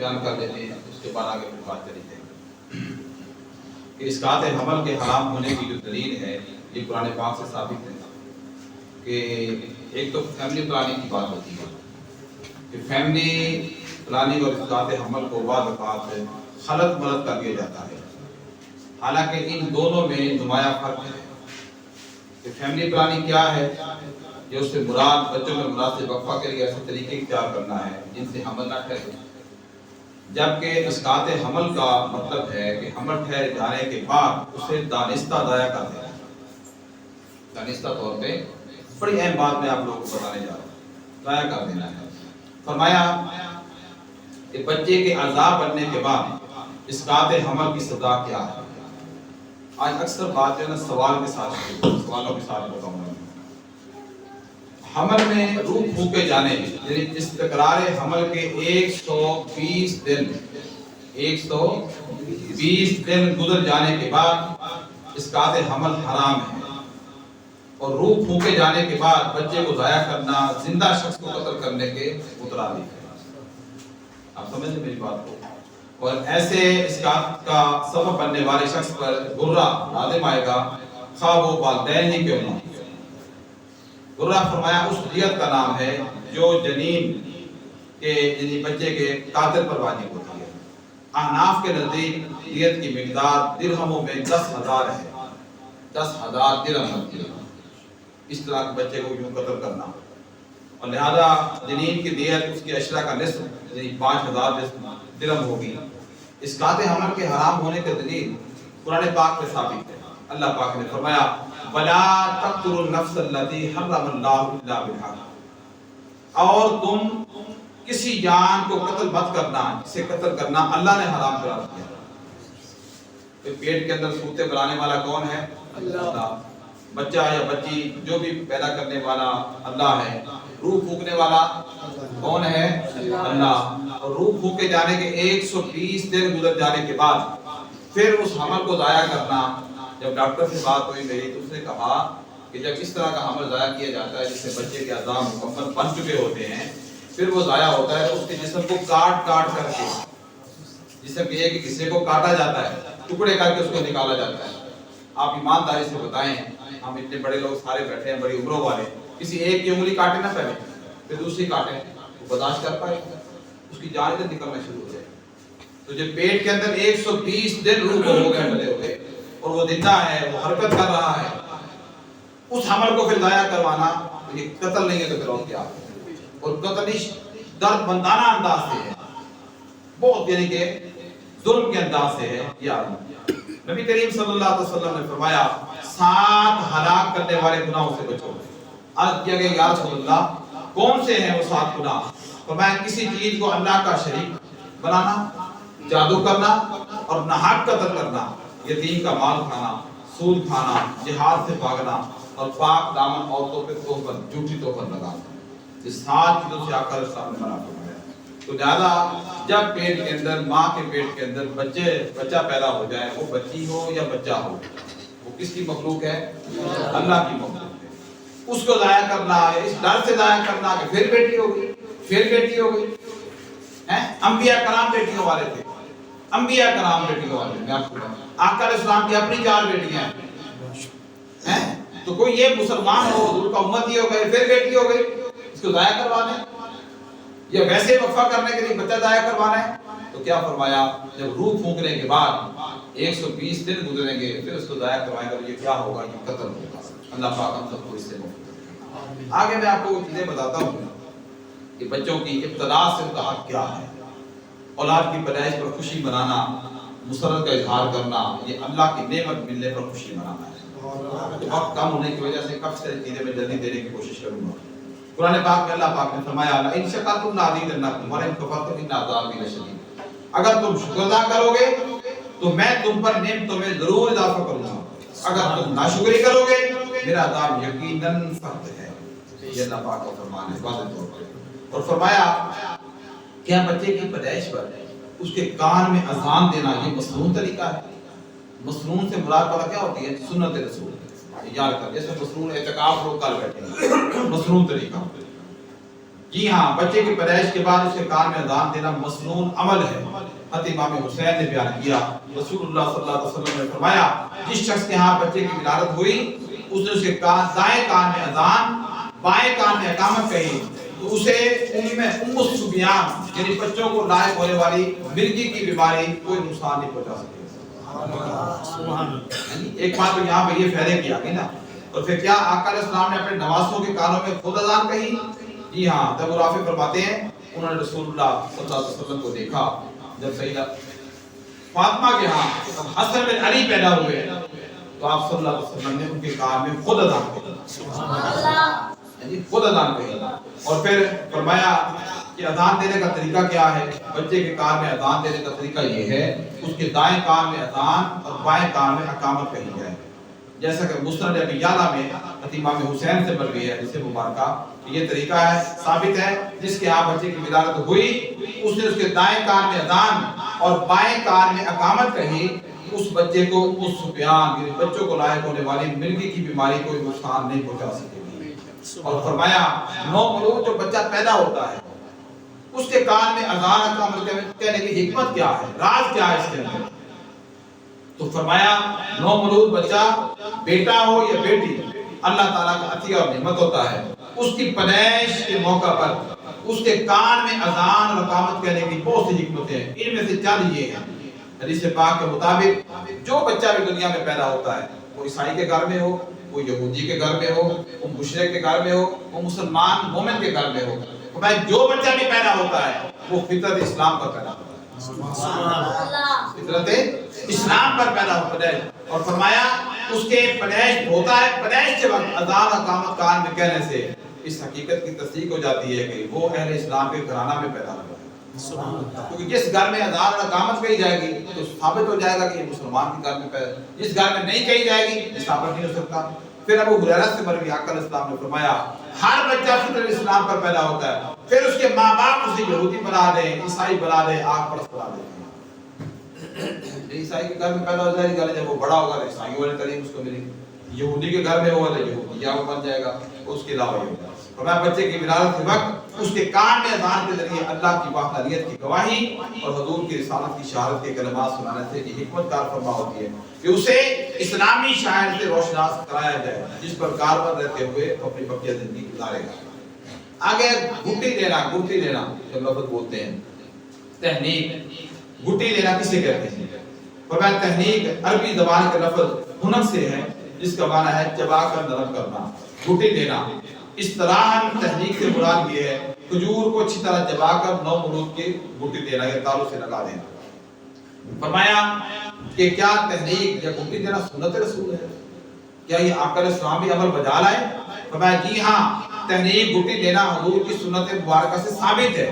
بیان کر لیتے ہیں، اس کے بعد آگے پھر بات چلی جائے کہ اسقاط حمل کے حرام ہونے کی جو دلیل ہے یہ قرآن پاک سے ثابت ہے کہ ایک تو فیملی پلاننگ کی بات ہوتی ہے کہ فیملی پلاننگ اور اسقاط حمل کو بعض اوقات خلط ملط کر دیا جاتا ہے، حالانکہ ان دونوں میں نمایاں فرق ہے کہ فیملی پلاننگ کیا ہے، جو اس سے مراد بچوں میں مناسب وقفہ کے لیے ایسے طریقے اختیار کرنا ہے جن سے حمل نہ ٹھہرے، جبکہ اسقاط حمل کا مطلب ہے کہ حمل ٹھہر جانے کے بعد اسے دانستہ ضائع کر دینا۔ دانستہ طور پہ بڑی اہم بات میں آپ لوگوں کو بتانے جا رہا ہوں، ضائع کر دینا ہے۔ فرمایا کہ بچے کے اعضاء بننے کے بعد اسقاط حمل کی سزا کیا ہے۔ آج اکثر بات جو ہے نا سوالوں کے ساتھ بتاؤں گا۔ حمل میں روح پھونکے جانے یعنی استقرار حمل کے 120 دن گزر جانے کے بعد اسقاط حمل حرام ہے، اور روح پھونکے جانے کے بعد بچے کو ضائع کرنا زندہ شخص کو قتل کرنے کے مترادف ہے۔ آپ سمجھیں میری بات کو؟ اور ایسے اسقاط کا سبب بننے والے شخص پر گرہ لازم آئے گا، خواہ وہ والدین ہی کیوں نہ ہو۔ گرہ فرمایا اس دیت کا نام ہے جو جنین کے یعنی بچے کے قاتل پر واجب ہوتی ہے۔ احناف کے نزدیک دیت کی مقدار درہموں میں 10,000 ہے، 10,000 درہم ہوتی ہے اس طرح کے بچے کو یوں قتل کرنا، اور لہذا جنین کی دیت اس کی اشرا کا نصف یعنی 5,000 درہم ہوگی۔ اسقاط حمل کے حرام ہونے کے دلیل قرآن پاک میں ثابت ہے۔ اللہ پاک نے فرمایا وَلَا تَقْتُلُوا النَّفْسَ الَّتِي حَرَّمَ اللَّهُ إِلَّا بِالْحَقِّ، اور تم کسی جان کو قتل مت کرنا جسے قتل کرنا اللہ نے حرام قرار دیا۔ پیٹ کے اندر صورتیں بنانے والا کون ہے؟ اللہ۔ بچہ یا بچی جو بھی پیدا کرنے والا اللہ ہے، روح پھونکنے والا کون ہے؟ اللہ۔ اور روح پھونکے جانے کے 120 دن گزر جانے کے بعد پھر اس حمل کو ضائع کرنا، جب ڈاکٹر سے بات ہوئی میری تو اس نے کہا کہ جب اس طرح کا حمل ضائع کیا جاتا ہے جس سے بچے کے اعضاء مکمل بن چکے ہوتے ہیں، پھر وہ ضائع ہوتا ہے، اس کے جسم کو کاٹ کر کے، جسم کے ایک حصے کو کاٹا جاتا ہے، ٹکڑے کر کے اس کو نکالا جاتا ہے۔ آپ ایمانداری سے بتائیں، ہم اتنے بڑے لوگ سارے بیٹھے ہیں بڑی عمروں والے، کسی ایک کی انگلی کاٹے نہ پہلے پھر دوسری کاٹے، وہ برداشت کر پائے؟ اس کی جان ادھر نکلنا شروع ہو جائے۔ تو جب پیٹ کے اندر 120 دن روح ہو گئے ڈلے ہوئے اور وہ زندہ ہے، وہ حرکت کر رہا ہے، اس حمل کو پھر ضائع کروانا یہ قتل نہیں ہے تو پھر اور کیا؟ اور قتل درد مندانہ انداز سے ہے، بہت یعنی کہ ظلم کے انداز سے ہے۔ نبی کریم صلی اللہ علیہ وسلم نے فرمایا 7 ہلاک کرنے والے گناہوں سے بچو۔ عرض کیا گیا یا رسول اللہ کون سے ہیں وہ 7 گناہ؟ فرمایا کسی چیز کو اللہ کا شریک بنانا، جادو کرنا اور ناحق قتل کرنا، یتیم کا مال کھانا، سود کھانا، جہاد سے بھاگنا اور پاک دامن عورتوں پہ تہمت، جھوٹی تہمت لگانا۔ یہ 7 چیزوں سے آقا صاحب نے منع فرمایا۔ تو لہذا جب پیٹ کے اندر ماں کے پیٹ کے اندر بچہ پیدا ہو جائے، وہ بچی ہو یا بچہ ہو، وہ کس کی مخلوق ہے؟ اللہ کی مخلوق ہے۔ اس کو ضائع کرنا ہے، اس ڈر سے ضائع کرنا کہ پھر بیٹی ہوگی، پھر بیٹی ہوگی۔ انبیاء کرام بیٹیوں والے تھے، انبیاء کرام بیٹیوں والے۔ میں آپ کو آقا علیہ السلام کی اپنی 4 بیٹیاں ہیں، تو کوئی یہ مسلمان ہو حضور کا امتی ہو گئے پھر بیٹی ہو گئی، اس کو ضائع کروانا ہے یا ویسے وقفہ کرنے کے لیے بچہ ضائع کروانا ہے؟ تو کیا فرمایا جب روح پھونکنے کے بعد 120 دن گزریں گے پھر اس کو ضائع کروائیں گے، یہ کیا ہوگا؟ یہ قتل ہوگا۔ اللہ پاک ہم سب کو اس سے محفوظ۔ آگے میں آپ کو وہ چیزیں بتاتا ہوں کہ بچوں کی ابتدا سے ان کا حق کیا ہے۔ اولاد کی پیدائش پر خوشی منانا، مسرت کا اظہار کرنا، یہ اللہ کی نعمت ملنے پر خوشی منانا ہے۔ وقت کم ہونے کی وجہ سے کب سے چیزیں میں جلدی دینے کی کوشش کروں گا۔ قرآن پاک میں اللہ پاک نے فرمایا ان شکرتم لازیدنکم وان کفرتم ان عذابی لشدید، اگر تم شکر ادا کرو گے تو میں تم پر نعمتوں میں ضرور اضافہ کروں گا، اگر تم ناشکری کرو گے میرا عذاب یقیناً سخت ہے۔ یہ اللہ پاک کا فرمان ہے واضح طور پر۔ اور فرمایا کیا بچے کی پیدائش پر اس کے کان میں اذان دینا یہ مسنون طریقہ ہے؟ مسنون سے مراد پتہ کیا ہوتی ہے؟ سنت رسول، یاد کر جیسے مسنون اعتکاف لوگ کر بیٹھے ہیں، مسنون طریقہ جی ہاں، بچے کی پیدائش کے بعد اس کے کان میں اذان دینا مسنون عمل ہے۔ حضرت امام حسین نے بیان کیا، رسول اللہ صلی اللہ علیہ وسلم نے فرمایا جس شخص کے ہاں بچے کی ولادت ہوئی اس نے اس کے دائیں کان میں اذان بائیں کان میں اقامت کہی تو اسے ام الصبیان یعنی بچوں کو لاحق ہونے والی مرگی کی بیماری کوئی نقصان نہیں پہنچا سکے۔ ایک بات تو یہاں پہ یہ فائدے کیا گئی نا، اور پھر کیا آقا علیہ السلام نے اپنے نواسوں کے کانوں میں خود اذان کہی؟ جی ہاں، جب رافع فرماتے ہیں انہوں نے رسول اللہ صلی اللہ علیہ وسلم کو دیکھا جب سیدہ فاطمہ کے ہاں حسن بن علی پیدا ہوئے تو آپ صلی اللہ علیہ وسلم نے ان کے کان میں خود اذان کہی، سبحان اللہ، خود اذان کہی، اور پھر فرمایا کہ اذان دینے کا طریقہ کیا ہے؟ بچے کے کان میں اذان دینے کا طریقہ یہ ہے اس کے دائیں کان میں اذان اور بائیں کان میں اقامت کہی جائے، جیسا کہ مسند ابی یعلا میں امام حسین سے مروی ہے، اسے مبارکہ یہ طریقہ ہے، ثابت ہے، جس کے ہاں بچے کی ولادت ہوئی اس نے اس کے دائیں کان میں اذان اور بائیں کان میں اقامت کہی، اس بچے کو اس سفیان یعنی بچوں کو لاحق ہونے والی مرگی کی بیماری کوئی نقصان نہیں پہنچا سکے گی۔ اور فرمایا نومولود جو بچہ پیدا ہوتا ہے اس کے کان میں اذان اقامت کہنے کی حکمت کیا ہے، راز کیا ہے اس کے اندر؟ تو فرمایا نومولود بچہ بیٹا ہو یا بیٹی اللہ تعالیٰ کا عطیہ اور نعمت ہوتا ہے، اس کی پیدائش کے موقع پر اس کے کان میں اذان اور اقامت کہنے کی بہت سی حکمتیں ہیں، ان میں سے چند یہ ہیں۔ حدیث پاک کے مطابق جو بچہ بھی دنیا میں پیدا ہوتا ہے وہ عیسائی کے گھر میں ہو، وہ یہودی کے گھر میں ہو، وہ مشرک کے گھر میں ہو، وہ مسلمان مومن کے گھر میں ہو، جو بچہ بھی پیدا ہوتا ہے وہ فطرت اسلام پر پیدا ہوتا ہے، فطرت اسلام پر پیدا ہوتا ہے، اور فرمایا اس کے پیدائش ہوتا ہے، پیدائش کے وقت اذان اقامت کان میں کہنے سے اس حقیقت کی تصدیق ہو جاتی ہے کہ وہ اہل اسلام کے گھرانہ میں پیدا ہوا ہے، کیونکہ جس گھر میں اذان اور اقامت کہی جائے گی تو ثابت ہو جائے گا کہ یہ مسلمان کے گھر میں پیدا، جس گھر میں نہیں کہی جائے گی یہ ثابت نہیں ہو سکتا۔ پھر ابو ہریرہ سے مروی آقا علیہ السلام نے فرمایا ہر بچہ فطرت اسلام پر پیدا ہوتا ہے، پھر اس کے ماں باپ اسے یہودی بنا دیں، عیسائی بنا دیں، آگ پرست بنا دیں۔ عیسائی کے گھر میں پیدا ہو جائے گا، جب وہ بڑا ہوگا تو عیسائیوں والی تعلیم اس کو ملے گی، یہودی کے گھر میں ہوگا تو یہودیہ بن جائے گا، اس کے علاوہ یہ ہوگا۔ فرمایا بچے کی ولادت کے وقت اس کے کان میں اذان کے ذریعے اللہ کی وحدانیت کی گواہی اور حضور کی رسالت کی شہادت کے کلمات سنانے سے یہ حکمت کار فرما ہوتی ہے کہ اسے اسلامی شاعر سے روشناس کرایا جائے جس پر کاربن رہتے ہوئے اپنی بقیہ زندگی گزارے گا۔ آگے گھٹی دینا جب لفظ بولتے ہیں تحنیک، گھٹی دینا کسے کہتے ہیں؟ فرمایا تحنیک عربی زبان کا لفظ ہنک سے ہے جس کا معنی ہے چبا کر نرم کرنا، گھٹی دینا۔ اصطلاحاً تحنیک سے مراد یہ ہے کھجور کو اچھی طرح چبا کر نومولود کی گھٹی دینا یا تالوں سے لگا دینا۔ فرمایا کہ کیا تحنیک یا گھٹی دینا سنت رسول ہے؟ کیا یہ آقا علیہ السلام بھی عمل بجا لائے؟ فرمایا جی ہاں، تحنیک گھٹی دینا حضور کی سنت مبارکہ سے ثابت ہے۔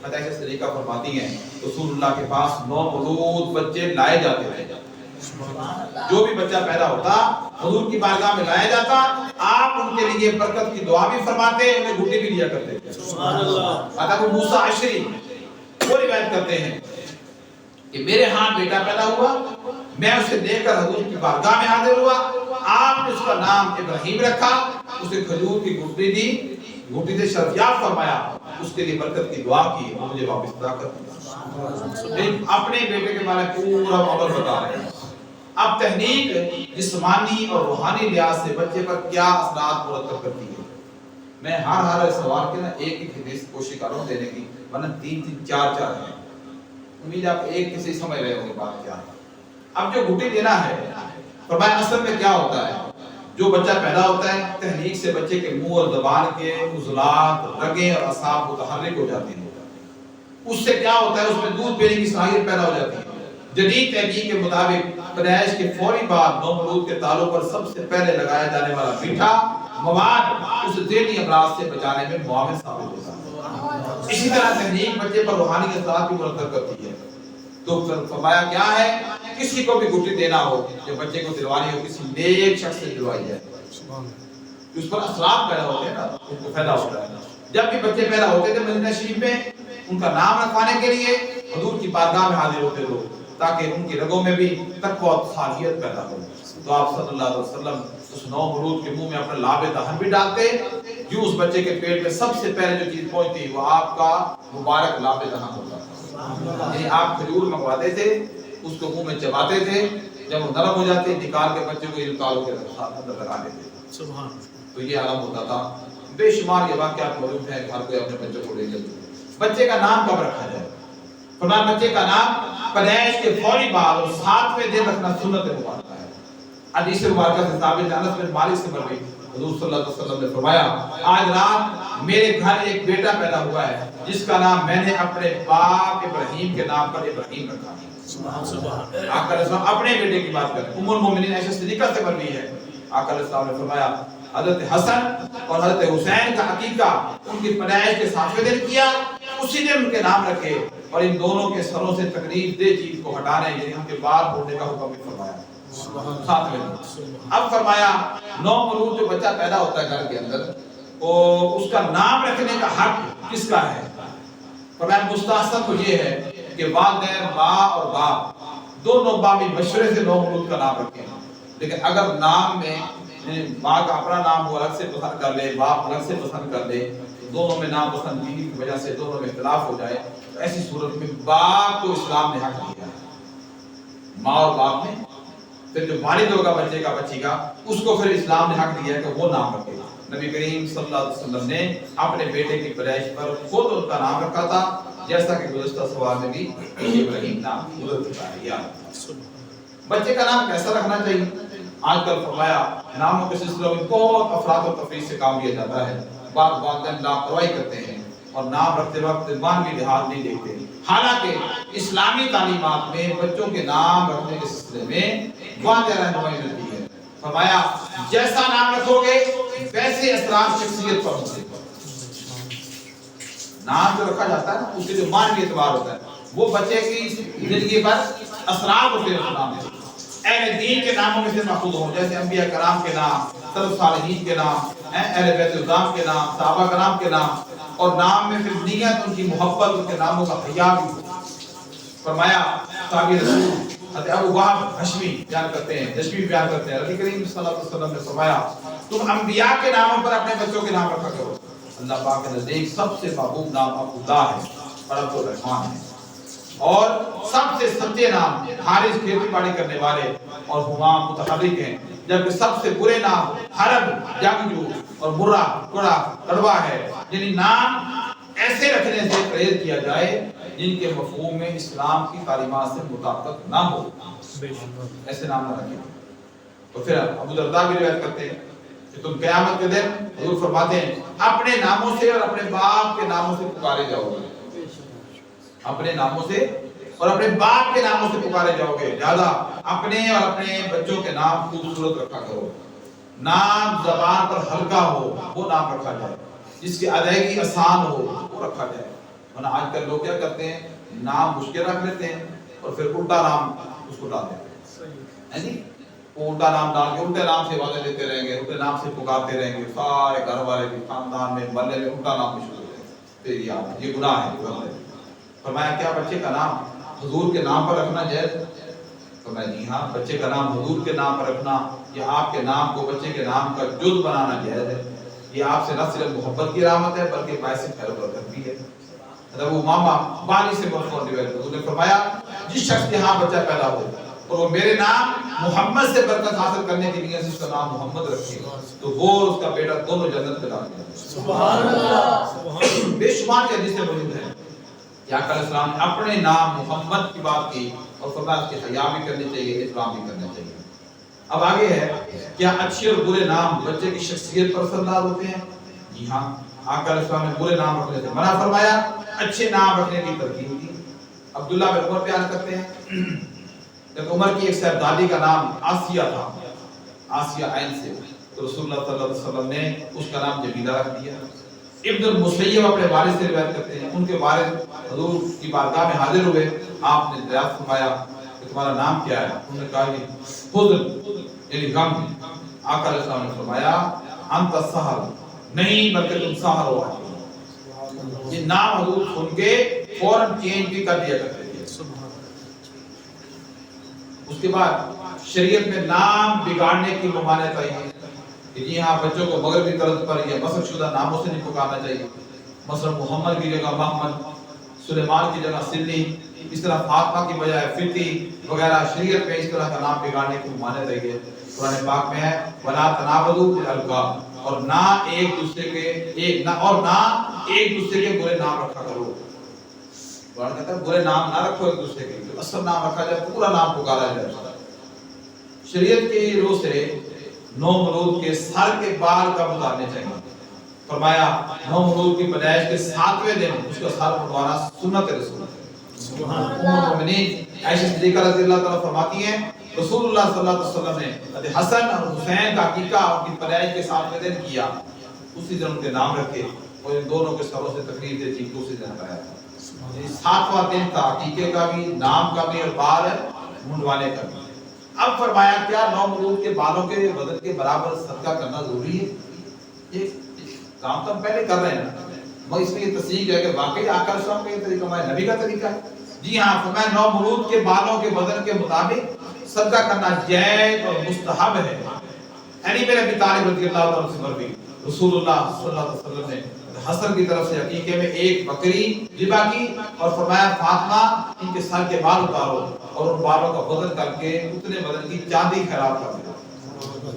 حدیث طریقہ فرماتی ہیں رسول اللہ کے پاس نومولود بچے لائے جاتے تھے، جو بھی بچہ پیدا ہوتا حضور کی بارگاہ میں لایا جاتا، آپ ان کے لیے برکت کی دعا بھی فرماتے، انہیں گھٹی بھی دیا کرتے تھے۔ سبحان اللہ۔ ابو موسیٰ اشعری وہ روایت کرتے ہیں کہ میرے ہاں بیٹا پیدا ہوا، میں اسے لے کر حضور کی بارگاہ میں حاضر ہوا، آپ نے اس کا نام ابراہیم رکھا، اسے کھجور کی گھٹی دی، گھٹی سے شرفیاب فرمایا، اس کے لیے برکت کی دعا کی اور مجھے واپس ادا کر دیا۔ اپنے بیٹے کے بارے میں پورا عمل بتا رہے ہیں۔ اب تحنیک جسمانی اور روحانی لحاظ سے بچے پر کیا اثرات مرتب کرتی ہے؟ میں ہر سوال کے نا ایک ایک حدیث کوشش کر رہا ہوں دینے کی، ورنہ تین چار ہیں، امید آپ ایک کسی سمجھ رہے ہوں گے بات کیا ہے۔ اب جو گھٹی دینا ہے فرمایا اصل میں کیا ہوتا ہے؟ جو بچہ پیدا ہوتا ہے تحنیک سے بچے کے منہ اور زبان کے عضلات، رگیں اور اعصاب متحرک ہو جاتی ہیں، اس سے کیا ہوتا ہے؟ اس میں دودھ پینے کی صلاحیت پیدا ہو جاتی ہے۔ جدید تحقیق کے مطابق پیدائش کے فوری بعد نومولود کے تالوں پر سب سے پہلے لگایا جانے والا میٹھا مواد اسے ذہنی امراض سے بچانے میں معاون ثابت ہوتا ہے۔ اسی طرح تحنیک بچے پر روحانی اثرات بھی مرتب کرتی ہے۔ تو فرمایا کیا ہے؟ کسی کو بھی گھٹی دینا ہو یا بچے کو دلوانی ہو کسی نیک شخص سے دلوائی جائے، اس پر اثرات پیدا ہوتے ہیں نا، ان کو فائدہ ہوتا ہے۔ جب بھی بچے پیدا ہوتے تھے مدینہ شریف میں ان کا نام رکھوانے کے لیے حضور کی بارگاہ میں حاضر ہوتے لوگ تاکہ ان کی رگوں میں بھی تقویٰ اور صالحیت پیدا ہو۔ تو آپ صلی اللہ علیہ وسلم اس نومولود کے منہ میں اپنا لاب دہن بھی ڈالتے جو اس بچے کے پیٹ میں سب سے پہلے جو چیز پہنچتی وہ آپ کا مبارک لاب دہاں ہوتا تھا. یعنی آپ کھجور منگواتے تھے، اس کو منہ میں چباتے تھے، جب وہ نرم ہو جاتے نکال کے بچے کو تالوں کے اندر لگا دیتے. تو یہ عالم ہوتا تھا. بے شمار یہ واقعات موجود ہیں کہ ہر کوئی اپنے بچے کو لے لے. بچے کا نام کب رکھا جائے؟ فرمایا بچے کا نام پیدائش کے فوری بعد اور 7ویں دن رکھنا سنت مبارکہ ہے. حدیث مبارکہ سے ثابت ہے، انس بن مالک سے مروی، حضور صلی اللہ علیہ وسلم نے فرمایا آج رات میرے گھر ایک بیٹا پیدا ہوا ہے جس کا نام میں نے اپنے باپ ابراہیم کے نام پر ابراہیم رکھا. آقا علیہ السلام اپنے بیٹے کی بات کریں. ام المومنین عائشہ صدیقہ سے مروی ہے، آقا علیہ السلام نے فرمایا حضرت حسن اور حضرت حسین کا عقیقہ ان کی پیدائش کے 7ویں دن کیا، اسی دن ان کے نام رکھے اور ان دونوں کے سروں سے تکلیف دہ چیز کو ہٹانے یعنی ان کے بال بھرنے کا حکم بھی فرمایا 7ویں دن. اب فرمایا نو مولود جو بچہ پیدا ہوتا ہے گھر کے اندر وہ اس کا نام رکھنے کا حق کس کا ہے؟ فرمایا مستحسن تو یہ ہے کہ والدین ماں اور باپ دونوں بامی مشورے سے نو مولود کا نام رکھیں. لیکن اگر نام میں ماں کا اپنا نام وہ الگ سے پسند کر لے، باپ الگ سے پسند کر لے، دونوں میں نام پسندگی کی وجہ سے دونوں میں اختلاف ہو جائے تو ایسی صورت میں باپ کو اسلام نے حق دیا ہے. ماں اور باپ نے پھر جو والد ہوگا بچے کا بچی کا اس کو پھر اسلام نے حق دیا ہے کہ وہ نام رکھے. نبی کریم صلی اللہ علیہ وسلم نے اپنے بیٹے کی پیدائش پر خود ان کا نام رکھا تھا، جیسا کہ گزشتہ سوال میں بھی ابراہیم نام گزر چکا ہے. بچے کا نام کیسا رکھنا چاہیے؟ آج کل فرمایا ناموں کے سلسلے میں بہت افراد و تفریح سے کام لیا جاتا ہے. بعض والدین لاپرواہی کرتے ہیں اور نام رکھتے وقت مانوی لحاظ نہیں دیکھتے. حالانکہ اسلامی تعلیمات میں بچوں کے نام رکھنے کے سلسلے میں واضح رہنمائی ملتی ہے. فرمایا جیسا نام رکھو گے ویسے اثرات شخصیت پر ہوتے ہیں. نام جو رکھا جاتا ہے اس کے جو مانوی اعتبار ہوتا ہے وہ بچے کی زندگی پر اثرات ہوتے ہیں. اس نام میں اہل دین کے ناموں میں سے ماخوذ ہوں، جیسے انبیاء کرام کے نام، سلف صالحین کے نام، اہل بیت الزام کے نام، صحابہ کرام کے نام، اور نام میں پھر نیت ان کی محبت ان کے ناموں کا حیا بھی. فرمایا صحابی رسول حضرت ابو وہب ہشمی بیان کرتے ہیں، ہشمی بیان کرتے ہیں، نبی کریم صلی اللہ علیہ وسلم نے فرمایا تم انبیاء کے ناموں پر اپنے بچوں کے نام رکھا کرو. اللہ پاک کے نزدیک سب سے محبوب نام عبداللہ ہے اور عبدالرحمن ہے، اور سب سے سچے نام حارث کھیتی باڑی کرنے والے اور حمام متحرک ہیں، جبکہ سب سے برے نام حرب جنگجو اور برا کڑا کڑوا ہے. یعنی نام ایسے رکھنے سے پرہیز کیا جائے جن کے مفہوم میں اسلام کی تعلیمات سے مطابقت نہ ہو، ایسے نام نہ رکھیں. تو پھر ابو درداء بھی روایت کرتے ہیں کہ تم قیامت کے دن حضور فرماتے ہیں اپنے ناموں سے اور اپنے باپ کے ناموں سے پکارے جاؤ گے. اپنے ناموں سے اور اپنے باپ کے ناموں سے پکارے جاؤ گے. لہذا اپنے اور اپنے بچوں کے نام خوبصورت رکھا کرو. نام زبان پر ہلکا ہو وہ نام رکھا جائے، جس کی ادائیگی آسان ہو وہ رکھا جائے. ورنہ آج کل لوگ کیا کرتے ہیں نام مشکل رکھ لیتے ہیں اور پھر الٹا نام اس کو ڈال دیتے ہیں. جی وہ الٹا نام ڈال کے الٹے نام سے وعدے دیتے رہیں گے، الٹے نام سے پکارتے رہیں گے. سارے گھر والے بھی خاندان میں محلے میں الٹا نام شروع ہوتے ہیں. پھر یہ گناہ ہے. فرمایا کیا بچے کا نام حضور کے نام پر رکھنا جائز؟ فرمایا جی ہاں، بچے کا نام حضور کے نام پر رکھنا یا آپ کے نام کو بچے کے نام کا جز بنانا جائز ہے. یہ آپ سے نہ صرف محبت کی علامت ہے بلکہ باعث خیر و برکت بھی ہے. حضرت امامہ بالی سے مرفوع روایت ہے، حضور نے فرمایا جس شخص کے ہاں بچہ پیدا ہو اور وہ میرے نام محمد سے برکت حاصل کرنے کے لیے اس کا نام محمد رکھے تو وہ اور اس کا بیٹا دونوں جنت میں داخل ہیں. سبحان اللہ. بے شمار کی حدیثیں موجود ہیں. آقا علیہ السلام نے اپنے نام محمد کی بات کی اور فرمایا اس کی حیا بھی کرنی چاہیے، احترام بھی کرنا چاہیے. اب آگے ہے کیا اچھے اور برے نام بچے کی شخصیت پر اثر انداز ہوتے ہیں؟ جی ہاں، آقا علیہ السلام نے برے نام رکھنے سے منع فرمایا، اچھے نام رکھنے کی ترغیب دی. عبداللہ بن عمر بیان کرتے ہیں کہ عمر کی ایک صاحبزادی کا نام آسیہ تھا، آسیہ عین سے، تو رسول اللہ صلی اللہ علیہ وسلم نے اس کا نام جمیلہ رکھ دیا. ابن المسیب اپنے والد سے روایت کرتے ہیں، ان کے والد حضور کی بارگاہ میں حاضر ہوئے، آپ نے دریافت فرمایا کہ تمہارا نام کیا ہے؟ انہوں نے کہا کہ حزن یعنی غم. آقا علیہ السلام نے فرمایا انت السحر، نہیں بلکہ تم سحر ہو. یہ نام حضور سن کے فوراً چینج بھی کر دیا کرتے تھے. اس کے بعد شریعت میں نام بگاڑنے کی ممانعت آئی ہے کہ جی ہاں بچوں کو مغربی طرز پر یا مسخ شدہ ناموں سے نہیں پکارنا چاہیے. مثلا محمد کی جگہ محمد، سلیمان کی جگہ سلی، اس طرح فاطمہ کی بجائے فتی وغیرہ. شریعت میں اس طرح کا نام بگاڑنے کی ممانعت ہے. قرآن پاک میں ہے ولا تنابزوا بالالقاب، اور نہ ایک دوسرے کے برے نام رکھا کرو. قرآن کہتا ہے برے نام نہ رکھو ایک دوسرے کے، اصل نام رکھا جائے، پورا نام پکارا جائے. شریعت کی روح سے نو مولود کے سر کے بال کب اتارنے چاہیے؟ فرمایا نو مولود کی پیدائش کے 7ویں دن اس کا سر منڈوانا سنت رسول ہے. عائشہ صدیقہ رضی اللہ تعالیٰ فرماتی ہیں رسول اللہ صلی اللہ علیہ وسلم نے حسن اور حسین کا عقیقہ ان کی پیدائش کے 7ویں دن کیا. اسی دن ان کے نام رکھے اور ان دونوں کے سروں سے تقریر دی تھی. اسی دن کرایا تھا. 7واں دن تھا عقیقے کا بھی، نام کا بھی اور بال منڈوانے کا بھی. اب فرمایا کیا نو مولود کے بالوں کے بدن کے برابر صدقہ کرنا ضروری ہے؟ یہ کام تو ہم پہلے کر رہے ہیں، مگر اس میں یہ تصدیق ہے کہ واقعی آقا صلی اللہ علیہ وسلم کا یہ طریقہ ہمارے نبی کا طریقہ ہے. جی ہاں فرمایا نو مولود کے بالوں کے بدن کے مطابق صدقہ کرنا جائز اور مستحب ہے. علی بن ابی طالب رضی اللہ عنہ سے مروی رسول اللہ صلی اللہ علیہ وسلم نے حسن کی طرف سے عقیقے میں ایک بکری ذبح کی اور فرمایا فاطمہ ان کے سر کے بال اتارو اور ان بالوں کا وزن کر کے اتنے وزن کی چاندی خیرات کر دو.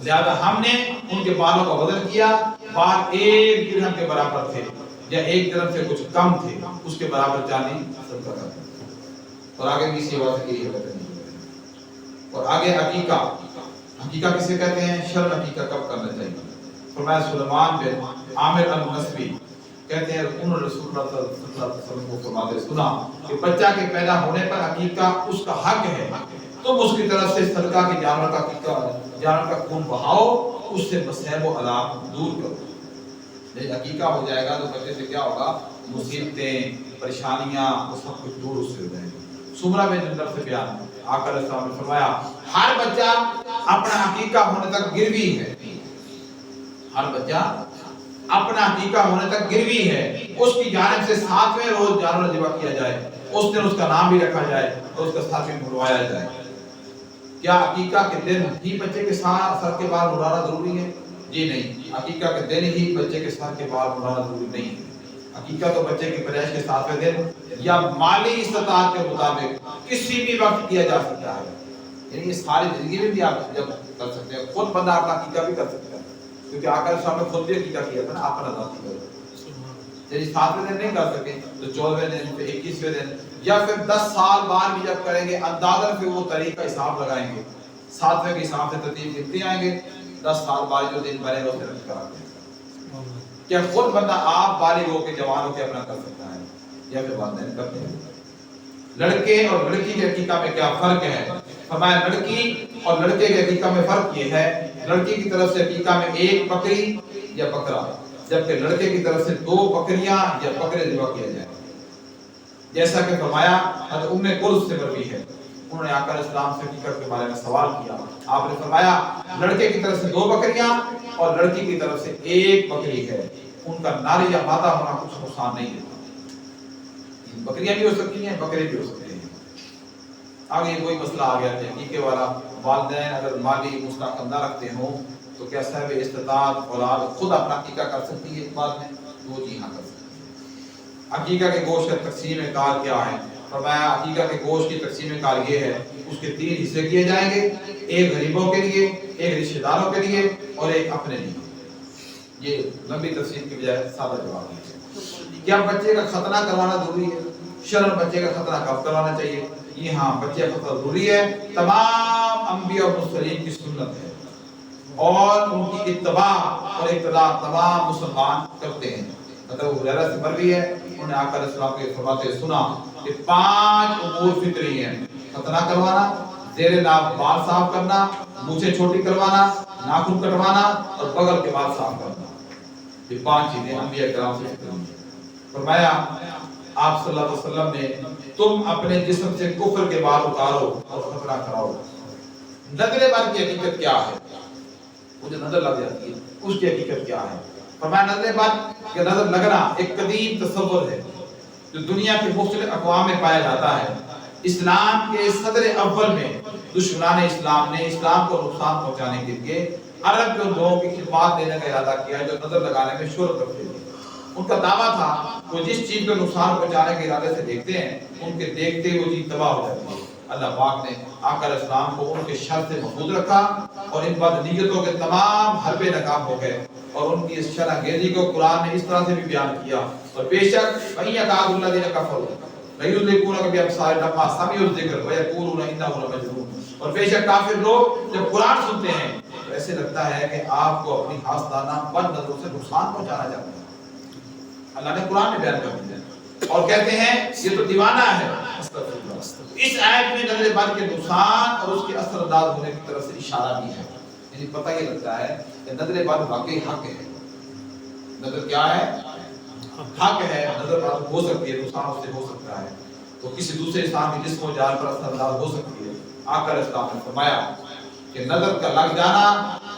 لہذا ہم نے ان کے بالوں کا وزن کیا، بال 1 درہم کے برابر تھے یا 1 درہم سے کچھ کم تھے، اس کے برابر چاندی صدقہ کر دی. اور آگے بھی اسی بات کی ہے. اور آگے عقیقہ کسے کہتے ہیں؟ شرع عقیقہ کب کرنا چاہیے؟ فرمایا سلیمان بن عامر النسبی کہتے ہیں انہوں نے رسول اللہ صلی اللہ علیہ وسلم کو فرماتے سنا کہ بچہ کے پیدا ہونے پر عقیقہ اس کا حق ہے، تم اس کی طرف سے صدقہ کے جانور کا خون بہاؤ، اس سے مصائب و عذاب دور کرو. جب عقیقہ ہو جائے گا تو بچے سے کیا ہوگا؟ مصیبتیں، پریشانیاں، وہ سب کچھ دور اس سے ہو جائیں گے. سمرہ میں جندر سے بیان آقا علیہ السلام نے فرمایا ہر بچہ اپنا عقیقہ ہونے تک گروی ہے. ہر بچہ اپنا عقیقہ ہونے تک گروی ہے. اس کی جانب سے 7ویں روز جانور ذبح کیا جائے، اس دن اس کا نام بھی رکھا جائے اور اس کا ساتھ بھی منڈوایا جائے. کیا عقیقہ کے دن ہی بچے کے سر کے بال منڈوانا ضروری ہے؟ جی نہیں، عقیقہ کے دن ہی بچے کے سر کے بال منڈوانا ضروری نہیں ہے. عقیقہ تو بچے کی پیدائش کے 7ویں دن یا مالی استطاعت کے مطابق کسی بھی وقت کیا جا سکتا ہے. یعنی یہ ساری زندگی میں بھی آپ جب کر سکتے ہیں. خود بندہ اپنا عقیقہ بھی کر سکتا ہے کیونکہ آقا صاحب نے خود بھی عقیقہ کیا تھا نا اپنا ذاتی طور پر. یعنی 7ویں دن نہیں کر سکے تو 14ویں دن، پھر 21ویں دن یا پھر 10 سال بعد بھی جب کریں گے اندازاً پھر وہ تاریخ کا حساب لگائیں گے. 7ویں کے حساب سے ترتیب گنتے آئیں گے. 10 سال بعد جو دن بنے گا اسے رکھ کر آتے ہیں. کیا خود بندہ آپ بالغ ہو کے جوان ہو کے اپنا کر سکتا ہے یا پھر والدین کرتے ہیں؟ لڑکے اور لڑکی کے عقیقہ میں کیا فرق ہے؟ فرمایا لڑکی اور لڑکے کے عقیقہ میں فرق یہ ہے لڑکی کی طرف سے عقیقہ میں 1 بکری یا بکرا، جبکہ لڑکے کی طرف سے 2 بکریاں یا بکرے ذبح کیا جائے. جیسا کہ فرمایا حضرت ام کلثوم سے مروی ہے انہوں نے آقا علیہ السلام سے عقیقہ کے بارے میں سوال کیا. آپ نے فرمایا لڑکے کی طرف سے 2 بکریاں اور لڑکی کی طرف سے 1 بکری ہے، ان کا نر یا مادہ ہونا کچھ نقصان نہیں دیتا. بکریاں بھی ہو سکتی ہیں، بکرے بھی ہو سکتے ہیں. آگے کوئی مسئلہ آ گیا ہے عقیقے والا، والدین اگر مالی مستحکم نہ رکھتے ہوں تو کیا صاحب استطاعت اولاد خود اپنا عقیقہ کر سکتی ہے؟ اس بات میں وہ جی ہاں کر سکتی ہے. عقیقہ کے گوشت کا تقسیم کار کیا ہے؟ فرمایا عقیقہ کے گوشت کی تقسیم کار یہ ہے اس کے 3 حصے کیے جائیں گے، 1 غریبوں کے لیے، 1 رشتہ داروں کے لیے اور 1 اپنے لیے. یہ لمبی تفصیل کی بجائے سادہ جواب ہے. کیا بچے کا ختنہ کروانا ضروری ہے؟ شرعاً بچے کا ختنہ کب کروانا چاہیے؟ یہ ہاں بچے کا ختنہ ضروری ہے. تمام انبیاء اور مرسلین کی سنت ہے اور ان کی اتباع اور اقتداء تمام مسلمان کرتے ہیں. مطلب حریرہ سے مروی ہے انہوں نے آقا علیہ السلام کے فرماتے سنا کہ 5 امور فطری ہیں: ختنہ کروانا، زیر ناف بال صاف کرنا، مونچھیں چھوٹی کروانا، ناخن کٹوانا اور بغل کے بال صاف کرنا. یہ 5 چیزیں انبیاء کرام سے فطری ہیں. فرمایا آپ صلی اللہ علیہ وسلم نے تم اپنے جسم سے کفر کے بال اتارو اور ختنہ کراؤ. نظر بد کی حقیقت کیا ہے؟ مجھے نظر لگ جاتی ہے، اس کی حقیقت کیا ہے؟ فرمایا نظر بد کہ نظر لگنا ایک قدیم تصور ہے جو دنیا کے مختلف اقوام میں پایا جاتا ہے. اسلام کے صدر اول میں دشمنان اسلام نے اسلام کو نقصان پہنچانے کے لیے عرب کے لوگوں کی خدمات دینے کا ارادہ کیا جو نظر لگانے میں شہرت رکھتے تھے. ان کا دعویٰ تھا وہ جس چیز کو نقصان پہنچانے کے ارادے سے دیکھتے ہیں ان کے دیکھتے وہ چیز تباہ ہو جاتی ہے. اللہ پاک نے آقا علیہ السلام کو ان کے شر سے محفوظ رکھا اور ان بد نیتوں کے تمام حربے ناکام ہو گئے اور ان کی اس شرح انگیزی کو قرآن نے اس طرح سے بھی بیان کیا. اور بے شک وَإِن يَكَادُ الَّذِينَ كَفَرُوا لَيُزْلِقُونَكَ بِأَبْصَارِهِمْ لَمَّا سَمِعُوا الذِّكْرَ وَيَقُولُونَ إِنَّهُ لَمَجْنُونٌ. اور بے شک کافر لوگ جب قرآن سنتے ہیں تو ایسے لگتا ہے کہ آپ کو اپنی حسدانہ بد نظروں سے نقصان پہنچانا چاہتے ہیں. اللہ نے قرآن میں بیان کر دیا اور کہتے ہیں یہ تو دیوانہ ہے. اس آیت میں نظر بد کے نقصان اور اس کے اثر انداز ہونے کی طرف سے اشارہ بھی ہے. یعنی پتہ یہ لگتا ہے کہ نظر بد واقعی حق ہے. نظر کیا ہے؟ حق ہے. نظر بد ہو سکتی ہے, نقصان اس سے ہو سکتا ہے, تو کسی دوسرے انسان کی جسم و جان پر اثر انداز ہو سکتی ہے. آقا علیہ السلام نے فرمایا کہ نظر کا لگ جانا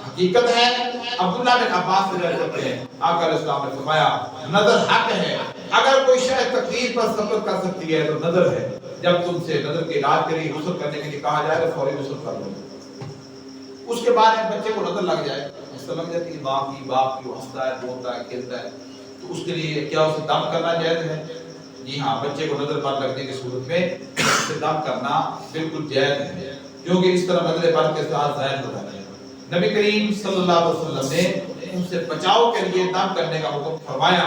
حقیقت ہے. عبداللہ بن عباس سے روایت کرتے ہیں آقا علیہ السلام نے فرمایا نظر حق ہے. اگر کوئی شے تقدیر پر صبر کر سکتی ہے تو نظر ہے. جب تم سے نظر کے علاج کے لیے غسل کرنے کے لیے کہا جائے تو فوری غسل کر لو. اس کے بعد ایک بچے کو نظر لگ جائے, لگ جاتی ہے ماں کی باپ کی, وہ ہنستا ہے بولتا ہے کھیلتا ہے, تو اس کے لیے کیا اسے دم کرنا جائز ہے؟ جی ہاں, بچے کو نظر بد لگنے کی صورت میں اسے دم کرنا بالکل جائز ہے, کیونکہ اس طرح نظر بد کے ساتھ ظاہر ہو جاتا ہے. نبی کریم صلی اللہ علیہ وسلم نے ان سے بچاؤ کے لیے دم کرنے کا حکم فرمایا.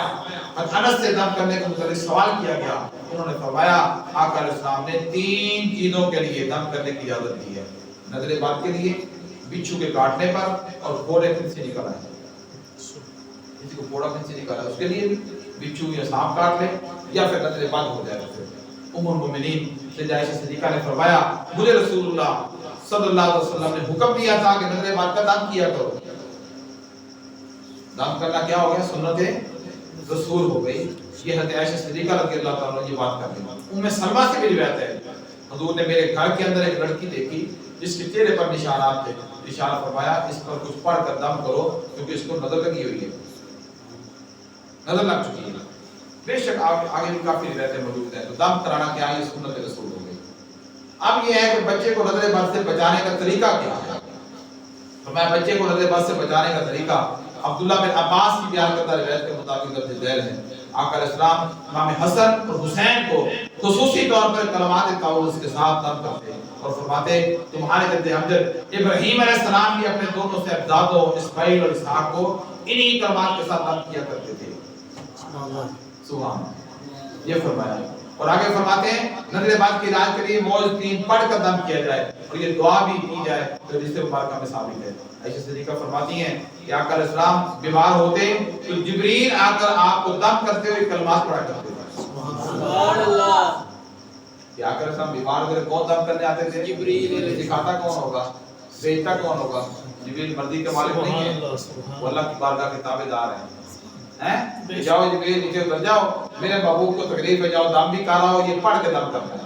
انس سے دم کرنے کا متعلق سوال کیا گیا, انہوں نے فرمایا آقا علیہ السلام نے 3 چیزوں کے لیے دم کرنے کی اجازت دی ہے. نظر بد کے لیے, بچھو کے کاٹنے پر, اور پھوڑے پن سے نکل آئے. کسی کو پھوڑا پن سے نکل آئے اس کے لیے بھی بچھو یا سانپ کاٹ لے یا پھر نظر بد ہو جائے. ام المؤمنین سیدہ عائشہ صدیقہ نے فرمایا مجھے رسول اللہ صلی اللہ علیہ وسلم نے حکم دیا تھا کہ نظر بد کا دم کیا کرو. دم کرنا کیا ہو گیا؟ سنت رسول ہو گئی. یہ حضرت عائشہ صدیقہ رضی اللہ تعالیٰ عنہ یہ بات کر رہی ہیں. ام سلمہ سے بھی روایت ہے حضور نے میرے گھر کے اندر ایک لڑکی دیکھی جس کے چہرے پر نشانات تھے. ارشاد فرمایا اس پر کچھ پڑھ کر دم کرو کیونکہ اس کو نظر لگی ہوئی ہے, نظر لگ چکی ہے. بے شک آگے بھی کافی روایتیں موجود ہیں. تو دم کرانا کیا ہے؟ یہ سنت رسول ہو گئی. اب یہ ہے کہ بچے کو نظر بد سے بچانے کا طریقہ کیا ہے؟ فرمایا بچے کو نظر بد سے بچانے کا طریقہ عبداللہ بن عباس کی بیان کردہ روایت کے مطابق درج ذیل ہے. آقا علیہ السلام امام حسن اور حسین کو خصوصی طور پر کلمات تعوذ کے ساتھ دم کرتے اور فرماتے تمہارے جد امجد ابراہیم علیہ السلام بھی اپنے دونوں سے ابزادوں اسماعیل اور اسحاق کو انہی کلمات کے ساتھ دم کیا کرتے تھے. سبحان اللہ, یہ فرمایا. اور آگے فرماتے ہیں نظر بد کے علاج کے لیے موعظتین پڑھ کر دم کیا جائے اور یہ دعا بھی کی جائے جو جس سے مبارکہ میں ثابت ہے. عائشہ صدیقہ فرماتی ہیں کہ آقا علیہ السلام بیمار ہوتے تو جبریل آ کر آپ کو دم کرتے ہوئے کلمات پڑھا کرتے تھے. سبحان اللہ. کہ آقا علیہ السلام بیمار ہوتے کون دم کرنے آتے تھے؟ جبریل. دکھاتا کون ہوگا؟ بھیجتا کون ہوگا؟ جبریل مرضی کے مالک نہیں ہے, وہ اللہ کی بارگاہ کے تابعدار ہیں. جاؤ جبریل نیچے اتر جاؤ, میرے محبوب کو تکلیف ہے, جاؤ دم بھی کرا ہو, یہ پڑھ کے دم کرنا ہے.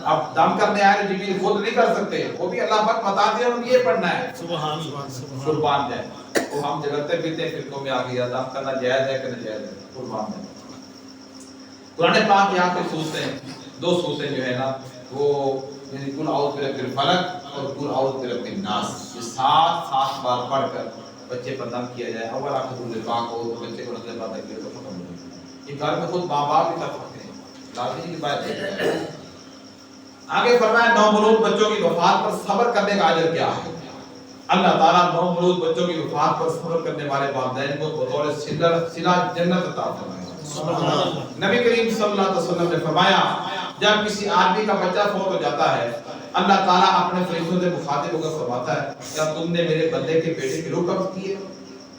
اب دم کرنے آئے تو جبریل خود نہیں کر سکتے, وہ بھی اللہ پاک بتا دیا ہم یہ پڑھنا ہے. سبحان اللہ. قربان جائے وہ ہم جگتے پھرتے فرقوں میں آ گیا دم کرنا جائز ہے کہ ناجائز ہے. قربان جائے. قرآن پاک یہاں پہ سورتیں 2 سورتیں جو ہے نا وہ یعنی قل اعوذ برب الفلق اور قل اعوذ برب الناس, یہ 7 بار پڑھ کر بچے پر دم کیا جائے. اول آخر درود پاک ہو بچے کو نظر بد لگے تو ختم ہو جائے. یہ گھر میں خود ماں باپ بھی کر سکتے ہیں, لازمی کی بات ہے. آگے فرمایا نومولود بچوں کی وفات پر صبر کرنے کا اجر کیا ہے؟ اللہ تعالیٰ نومولود بچوں کی وفات پر صبر کرنے والے والدین کو بطور صلہ جنت عطا فرمائے. نبی کریم صلی اللہ علیہ وسلم نے فرمایا جب کسی آدمی کا بچہ فوت ہو جاتا ہے اللہ تعالیٰ اپنے فرشتوں سے مخاطب ہو کر فرماتا ہے کیا تم نے میرے بندے کے بیٹے کی روح قبض کی ہے؟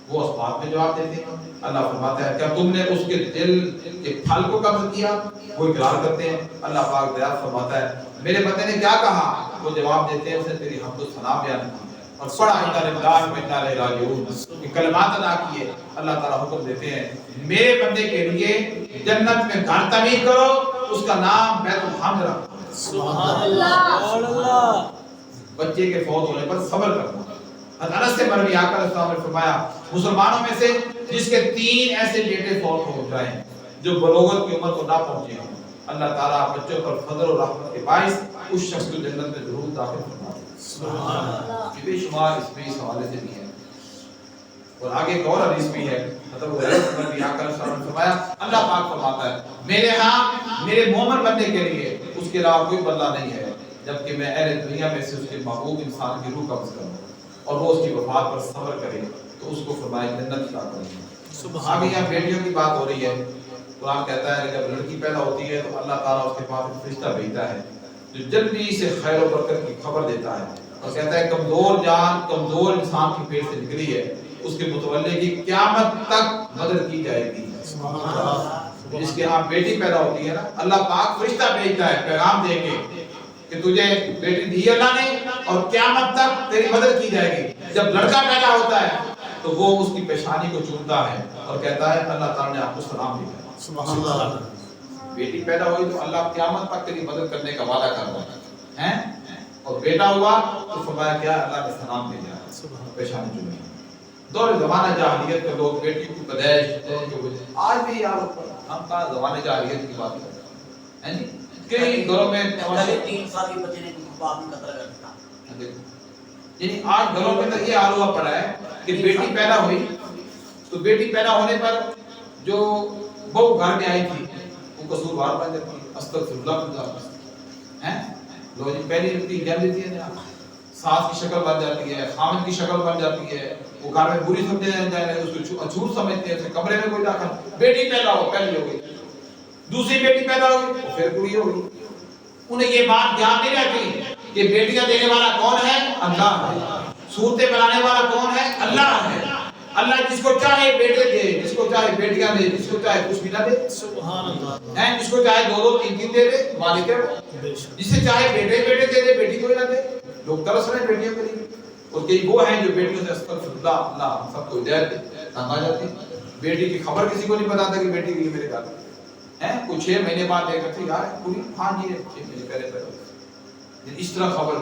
وہ اسباب میں جواب دیتے ہیں. اللہ فرماتا ہے کیا تم نے اس کے دل کے پھل کو قبض کیا؟ وہ اقرار کرتے ہیں. اللہ پاک دریافت فرماتا ہے میرے بندے نے کیا کہا؟ وہ جواب دیتے ہیں اسے تیری حمد و ثنا بیان کی اور پڑھا انا للہ و انا الیہ راجعون, یہ کلمات ادا کیے. اللہ تعالیٰ حکم دیتے ہیں میرے بندے کے لیے جنت میں گھر تعمیر کرو, اس کا نام بیت الحمد رکھو. سبحان اللہ. بچے کے فوت ہونے پر صبر کرنا. انس سے مروی آقا علیہ السلام نے فرمایا مسلمانوں میں سے جس کے 3 ایسے بیٹے فوت ہو جائیں جو بلوغت کی عمر کو نہ پہنچے ہوں, اللہ تعالیٰ بچوں پر فضل و رحمت کے باعث اس شخص کو جنت میں ضرور داخل فرمائے. سبحان اللہ. بے شمار اس میں اس حوالے سے بھی ہے. اور آگے ایک اور حدیث بھی ہے، مطلب وہ حضرت نبی آقا صلی اللہ علیہ وسلم نے فرمایا، اللہ پاک فرماتا ہے میرے ہاں میرے مومن بننے کے لیے اس کے علاوہ کوئی بدلہ نہیں ہے جبکہ میں اہل دنیا میں سے اس کے محبوب انسان کی روح قبض کروں اور وہ اس کی وفات پر صبر کرے تو اس کو فرمایا جنت عطا کروں گا۔ آگے یہاں بیٹیوں کی بات ہو رہی ہے، قرآن کہتا ہے کہ جب لڑکی پیدا ہوتی ہے تو اللہ تعالیٰ اس کے پاس ایک فرشتہ بھیجتا ہے جو جلدی سے خیر و برکت کی خبر دیتا ہے اور کہتا ہے کمزور جان کمزور انسان کی پیٹ سے نکلی ہے، اس کے متولے کی قیامت تک مدد کی جائے گی۔ جس کے ہاں بیٹی پیدا ہوتی ہے نا، اللہ پاک فرشتہ بھیجتا ہے پیغام دے کے کہ تجھے بیٹی دی اللہ نے اور قیامت تک تیری مدد کی جائے گی۔ جب لڑکا پیدا ہوتا ہے تو وہ اس کی پیشانی کو چومتا ہے اور کہتا ہے اللہ تعالیٰ نے آپ کو سلام دیا۔ سبحان اللہ۔ بیٹی پیدا ہوئی تو اللہ قیامت تک تیری مدد کرنے کا وعدہ کر رہا ہے، اور بیٹا ہوا تو فرمایا کیا اللہ نے سلام دیا، پیشانی چومی۔ دور زمانہ جاہلیت کے لوگ بیٹی کی پیدائش آج بھی یار ہم کا زمانے جاہلیت کی بات کرتے ہیں جی، کئی گھروں میں 3 سال کے بچے نے باپ نے قتل کر دیا، یعنی آج گھروں میں تو یہ حال ہوا پڑا ہے کہ بیٹی پیدا ہوئی تو بیٹی پیدا ہونے پر جو بہو گھر میں آئی تھی وہ قصوروار بن جاتی ہے، استغفر اللہ بن جاتی ہے، لوگ پہلی رکھتی جل دیتی ہے، ساس کی شکل بن جاتی ہے، خامد کی شکل بن جاتی ہے، وہ گھر میں بری سمجھے جائے اس کو اچھوٹ سمجھتے ہیں، اسے کمرے میں کوئی داخل، بیٹی پیدا ہو پہلی ہو گئی، دوسری بیٹی پیدا ہو گئی پھر کڑی ہو گئی۔ انہیں یہ بات یاد نہیں رہتی کہ بیٹیاں دینے والا کون ہے؟ اللہ ہے، صورتیں بنانے والا کون ہے؟ اللہ ہے۔ اللہ جس کو چاہے بیٹے دے، جس کو چاہے بیٹیاں دے، جس کو چاہے کچھ بھی نہ دے، سبحان اللہ ہے، جس کو چاہے 2 3 دے دے، مالک ہے وہ، جسے چاہے بیٹے دے دے، بیٹی کوئی نہ دے۔ لوگ ترس رہے ہیں بیٹیوں کے لیے، اور کئی وہ ہیں جو بیٹیوں سے استغفر اللہ اللہ سب کو ہدایت تنگ آ جاتی، بیٹی کی خبر کسی کو نہیں بتاتا کہ بیٹی کی میرے گھر ہے، کچھ 6 مہینے بعد دیکھ رہتی یار پوری ہاں جی 6 مہینے پہلے پیدا، اس طرح خبر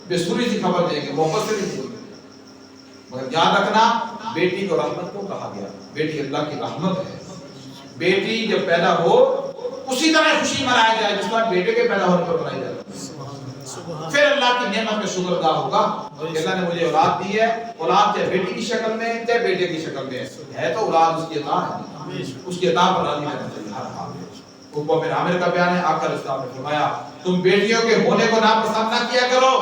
بے سری سی خبر دیں گے، محبت سے نہیں دیں گے۔ مگر یاد رکھنا بیٹی کو رحمت کو کہا گیا، بیٹی اللہ کی رحمت ہے۔ بیٹی جب پیدا ہو اسی طرح خوشی منایا جائے جس طرح بیٹے کے پیدا ہونے پر منائی جاتی ہے، پھر اللہ کی نعمت کا شکر ادا ہوگا کہ اللہ نے مجھے اولاد دی ہے، اولاد چاہے بیٹی کی شکل میں چاہے بیٹے کی شکل میں ہے تو اولاد اس کی عطا ہے، اس کی عطا پر راضی رہنا چاہیے ہر حال میں۔ حکم میں عامر کا بیان ہے، آقا اسلام نے فرمایا تم بیٹیوں کے ہونے کو ناپسند نہ کیا کرو،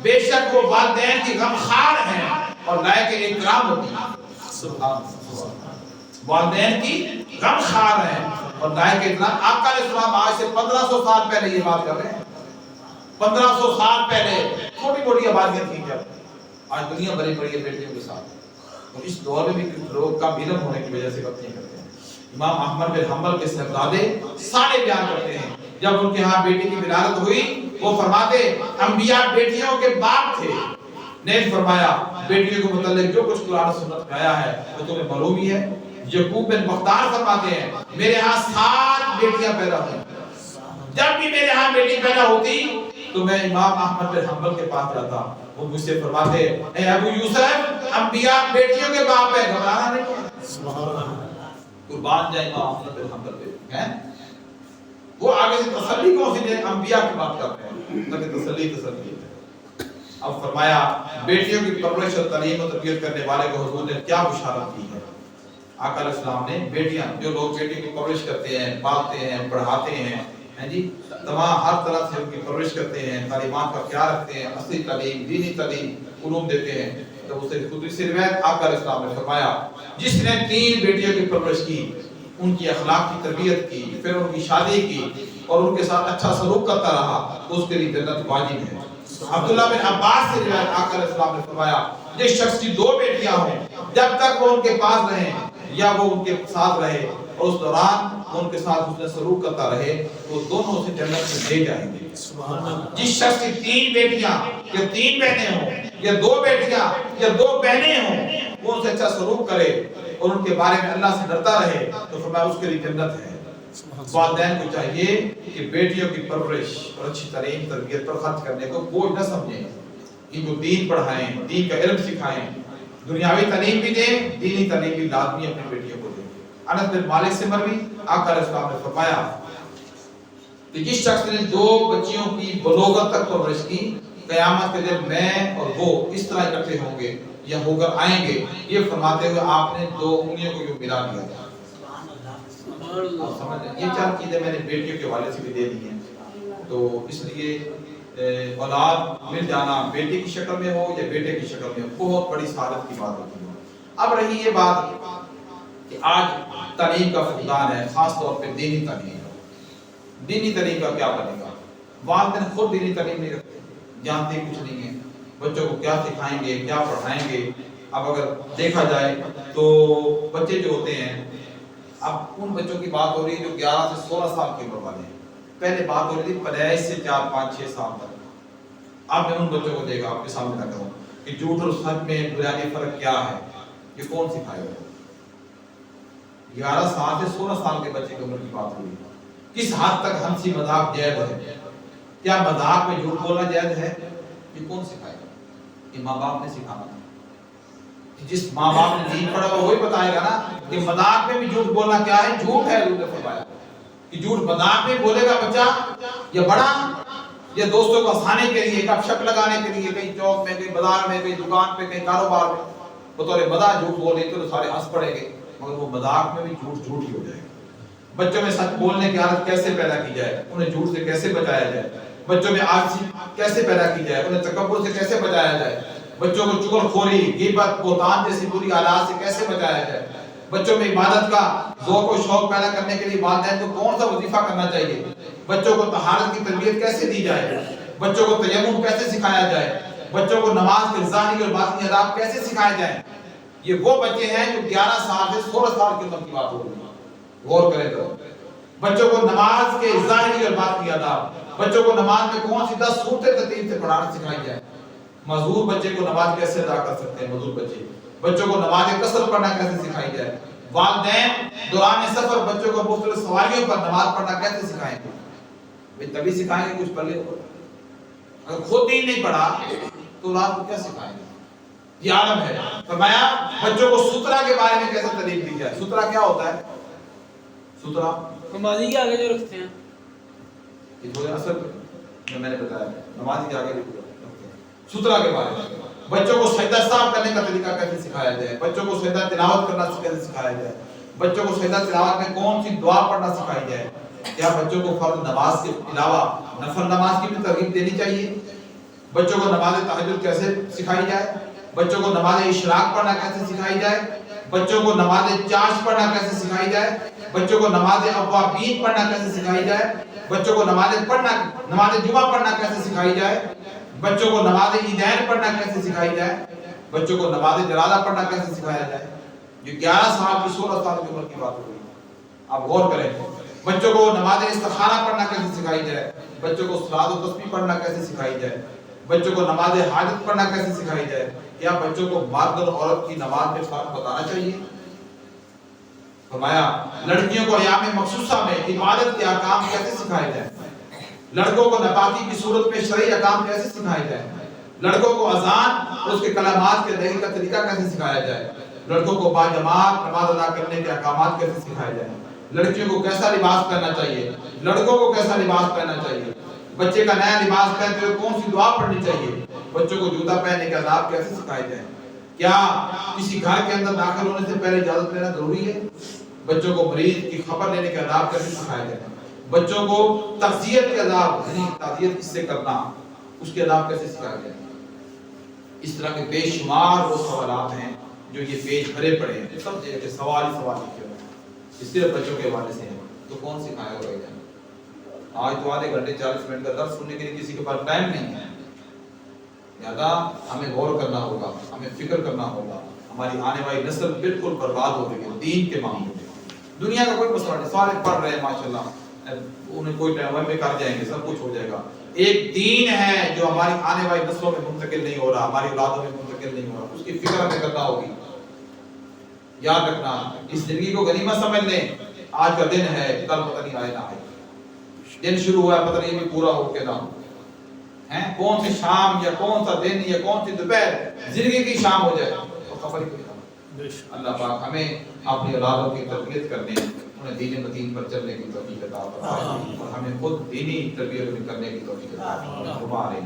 بے شک وہ والدین کی غمخوار ہیں اور لائق اکرام ہوتی ہیں، والدین کی غمخوار ہیں اور لائق اکرام۔ آقا علیہ السلام آج سے 1500 سال پہلے یہ بات کر رہے ہیں، 1500 سال پہلے چھوٹی موٹی آبادیاں تھیں، جب آج دنیا بھری پڑی ہے بیٹیوں کے ساتھ، اور اس دور میں بھی لوگ کم علم ہونے کی وجہ سے باتیں کرتے ہیں۔ امام احمد بن حنبل کے صاحبزادے سارے بیان کرتے ہیں جب ان کے ہاں بیٹی کی ولادت ہوئی وہ فرماتے انبیاء بیٹیوں کے باپ تھے، نے فرمایا بیٹیوں کے متعلق جو کچھ قرآن و سنت میں آیا ہے وہ تمہیں معلوم ہی ہے۔ یعقوب بن بختار فرماتے ہیں میرے ہاں 7 بیٹیاں پیدا ہوئی، جب بھی میرے ہاں بیٹی پیدا ہوتی تو میں امام احمد بن حنبل کے پاس جاتا، وہ مجھ سے فرماتے اے ابو یوسف انبیاء بیٹیوں کے باپ ہے، گھبرانا نہیں ہے۔ سبحان اللہ، قربان جائے امام احمد بن حنبل پہ ہیں، وہ آگے سے تسلی کون سی دے، انبیاء کی بات کرتے ہیں تاکہ تسلی ہے۔ اب فرمایا بیٹیوں کی پرورش اور تعلیم و تربیت کرنے والے کو حضور نے کیا بشارت کی ہے۔ آقا علیہ السلام نے بیٹیاں جو لوگ بیٹی کی پرورش کرتے ہیں، پالتے ہیں، پڑھاتے ہیں جی، تمام ہر طرح سے ان کی پرورش کرتے ہیں، تعلیمات کا خیال رکھتے ہیں، اصلی تعلیم دینی تعلیم علوم دیتے ہیں، تو اسے خود سے روایت آقا علیہ السلام نے فرمایا جس نے 3 بیٹیوں کی پرورش کی، ان کی اخلاق کی تربیت کی، پھر ان کی شادی کی اور ان کے ساتھ اچھا سلوک کرتا رہا تو اس کے لیے جنت واجب ہے۔ عبداللہ بن عباس سے روایت آقا علیہ السلام نے فرمایا جس شخص کی 2 بیٹیاں ہوں جب تک وہ ان کے پاس رہیں یا وہ ان کے ساتھ رہے اور اس دوران وہ ان کے ساتھ حسن سلوک کرتا رہے تو دونوں اسے جنت میں لے جائیں گے۔ جس شخص کی 3 بیٹیاں یا 3 بہنیں ہوں یا 2 بیٹیاں یا 2 بہنیں ہوں وہ ان سے اچھا سلوک کرے اور ان کے بارے میں اللہ سے ڈرتا رہے تو فرمایا اس کے لیے جنت ہے۔ والدین کو چاہیے کہ بیٹیوں کی پرورش اور اچھی تعلیم تربیت پر خرچ کرنے کو بوجھ نہ سمجھیں، ان کو دین پڑھائیں، دین کا علم سکھائیں، دنیاوی تعلیم بھی دیں، دینی تعلیم بھی لازمی اپنی بیٹیوں کو دیں۔ انس بن مالک سے مروی آقا علیہ السلام نے فرمایا کہ جس شخص نے 2 بچیوں کی بلوغت تک پرورش کی قیامت کے دن میں اور وہ اس طرح اکٹھے ہوں گے یا ہو کر آئیں گے، یہ فرماتے ہوئے آپ نے 2 انگلیوں کو یوں ملا دیا تھا۔ سمجھ لیں، یہ 4 چیزیں میں نے بیٹیوں کے حوالے سے بھی دے دی ہیں، تو اس لیے اولاد مل جانا بیٹی کی شکل میں ہو یا بیٹے کی شکل میں ہو بہت بڑی سعادت کی بات ہوتی ہے۔ اب رہی یہ بات کہ آج تعلیم کا فقدان ہے، خاص طور پہ دینی تعلیم کا۔ دینی تعلیم کا کیا بنے گا؟ والدین خود دینی تعلیم نہیں رکھتے، جانتے کچھ نہیں ہیں، بچوں کو کیا سکھائیں گے، کیا پڑھائیں گے۔ اب اگر دیکھا جائے تو بچے جو ہوتے ہیں، اب ان بچوں کی بات ہو رہی ہے جو 11 سے 16 سال کی عمر والے ہیں، پہلے بات ہو رہی تھی پیدائش سے 4 5 6 سال تک۔ اب میں ان بچوں کو دیکھا، آپ کے سامنے رکھا ہوں کہ جھوٹ اور سچ میں بنیادی فرق کیا ہے، یہ کون سکھائے گا؟ 11 سال سے 16 سال کے بچے کی عمر کی بات ہو رہی ہے۔ کس حد تک ہنسی مذاق جائز ہے؟ کیا مذاق میں جھوٹ بولنا جائز ہے؟ یہ کون سکھائے گا؟ یہ ماں باپ نے سکھانا ہے۔ جس ماں باپ نے دین پڑھا وہ وہی بتائے گا نا کہ مذاق میں بھی جھوٹ بولنا کیا ہے، جھوٹ ہے۔ حضور نے فرمایا کہ جھوٹ مذاق میں بولے گا بچہ یا بڑا، یا دوستوں کو ہنسانے کے لیے، گپ شپ لگانے کے لیے، کہیں چوک میں، کہیں بازار میں، کہیں دکان پہ، کہیں کاروبار میں بطور مزاح جھوٹ بول رہے تو سارے ہنس پڑیں گے، مگر وہ مذاق میں بھی جھوٹ ہی ہو جائے گا۔ بچوں میں سچ بولنے کی عادت کیسے پیدا کی جائے، انہیں جھوٹ سے کیسے بچایا جائے، بچوں میں عاجزی کیسے پیدا کی جائے، انہیں تکبر سے کیسے بچایا جائے، بچوں کو چغل خوری، غیبت، بہتان جیسی بری حالات سے کیسے بچایا جائے، بچوں میں عبادت کا ذوق و شوق پیدا کرنے کے لیے والدین کو کون سا وظیفہ کرنا چاہیے، بچوں کو طہارت کی تربیت کیسے دی جائے، بچوں کو تیمم کیسے سکھایا جائے، بچوں کو نماز کے ظاہری اور باطنی آداب کیسے سکھائے جائیں۔ یہ وہ بچے ہیں جو 11 سال سے 16 سال کی عمر کی بات ہو رہی ہے، غور کریں تو بچوں کو نماز کے ظاہری اور باطنی آداب، بچوں کو نماز میں کون سی 10 صورتیں ترتیب سے پڑھانا سکھائی جائے، معذور بچے کو نماز کیسے ادا کر سکتے ہیں، معذور بچوں کو نماز قصر پڑھنا کیسے سکھائی جائے، والدین دوران سفر بچوں کو مختلف سواریوں پر نماز پڑھنا کیسے سکھائیں گے، بھئی تبھی سکھائیں گے کچھ پلے ہو۔ اگر خود ہی نہیں پڑھا تو اولاد کو کیا سکھائیں گے؟ یہ عالم ہے۔ فرمایا بچوں کو سترہ کے بارے میں کیسے تعلیم دی جائے۔ سترہ کیا ہوتا ہے؟ سترہ نمازی کے آگے جو رکھتے ہیں، یہ تھوڑے اصل میں نے بتایا نمازی کے آگے رکھتے ہیں۔ سترہ کے بارے میں بچوں کو سجدہ صاف کرنے کا طریقہ کیسے سکھایا جائے، بچوں کو سجدہ تلاوت کرنا کیسے سکھایا جائے، بچوں کو سجدہ تلاوت میں کون سی دعا پڑھنا سکھائی جائے، کیا بچوں کو فرض نماز کے علاوہ نفل نماز کی بھی ترغیب دینی چاہیے، بچوں کو نماز تہجد کیسے سکھائی جائے، بچوں کو نماز اشراق پڑھنا کیسے سکھائی جائے، بچوں کو نماز چاش پڑھنا کیسے سکھائی جائے، بچوں کو نماز اوابین پڑھنا کیسے سکھائی جائے، بچوں کو نماز جمعہ پڑھنا کیسے سکھائی جائے، بچوں کو نماز عیدین پڑھنا کیسے سکھائی جائے، بچوں کو نماز جنازہ پڑھنا کیسے سکھایا جائے۔ جو 11 سال کی 16 سال کی عمر کی بات ہو رہی ہے، آپ غور کریں۔ بچوں کو نماز استخارہ پڑھنا کیسے سکھائی جائے، بچوں کو صلاۃ و تسبیح پڑھنا کیسے سکھائی جائے، بچوں کو نماز حاجت پڑھنا کیسے سکھائی جائے۔ کیا بچوں کو مرد اور عورت کی نماز میں فرق بتانا چاہیے؟ فرمایا لڑکیوں کو ایام مخصوصہ میں عبادت کے احکام کیسے سکھائے جائیں، لڑکوں کو نپاکی کی صورت میں شرعی احکام کیسے سکھائے جائیں، لڑکوں کو اذان اور اس کے کلمات کے ادائیگی کا طریقہ کیسے سکھایا جائے، لڑکوں کو باجماعت نماز ادا کرنے کے احکامات کیسے سکھائے جائیں، لڑکیوں کو کیسا لباس پہننا چاہیے، لڑکوں کو کیسا لباس پہننا چاہیے، بچے کا نیا لباس پہنتے ہوئے کون سی دعا پڑھنی چاہیے، بچوں کو جوتا پہننے کے آداب کیسے سکھائے جائیں، کیا کسی گھر کے اندر داخل ہونے سے پہلے اجازت لینا ضروری ہے، بچوں کو مریض کی خبر لینے کے آداب کیسے سکھائے جائیں، بچوں کو تغذیت کے آداب، یعنی تغذیت کس سے کرنا اس کے آداب کیسے سکھائے جائیں۔ اس طرح کے بے شمار وہ سوالات ہیں جو یہ پیج بھرے پڑے ہیں، سب جگہ کے سوال ہی سوال لکھے ہوئے ہیں، اس صرف بچوں کے حوالے سے ہیں، تو کون سکھائے گا بھائی جان؟ آج تو آدھے گھنٹے 40 منٹ کا درس سننے کے لیے کسی کے پاس ٹائم نہیں ہے، لہذا ہمیں غور کرنا ہوگا، ہمیں فکر کرنا ہوگا، ہماری آنے والی نسل بالکل برباد ہو رہی ہے دین کے معاملے میں۔ دنیا کا کوئی مسئلہ نہیں، سارے پڑھ رہے ہیں ماشاءاللہ، انہیں کوئی ٹائم میں کر جائیں گے، سب کچھ ہو جائے گا۔ ایک دین ہے جو ہماری آنے والی نسلوں میں منتقل نہیں ہو رہا، ہماری اولادوں میں منتقل نہیں ہو رہا، اس کی فکر ہمیں کرنا ہوگی۔ یاد رکھنا، اس زندگی کو غنیمت سمجھ لیں، آج کا دن ہے، کل پتہ نہیں آئے نہ آئے، دن شروع ہوا ہے پتہ نہیں بھی پورا ہو کے نہ ہے، کون سی شام یا کون سا دن یا کون سی دوپہر زندگی کی شام ہو جائے تو خبر ہی نہیں۔ اللہ پاک ہمیں اپنی اولادوں کی تربیت کرنے، انہیں دین متین پر چلنے کی توفیق عطا فرمائے اور ہمیں خود دینی تربیت کرنے کی توفیق عطا فرمائے۔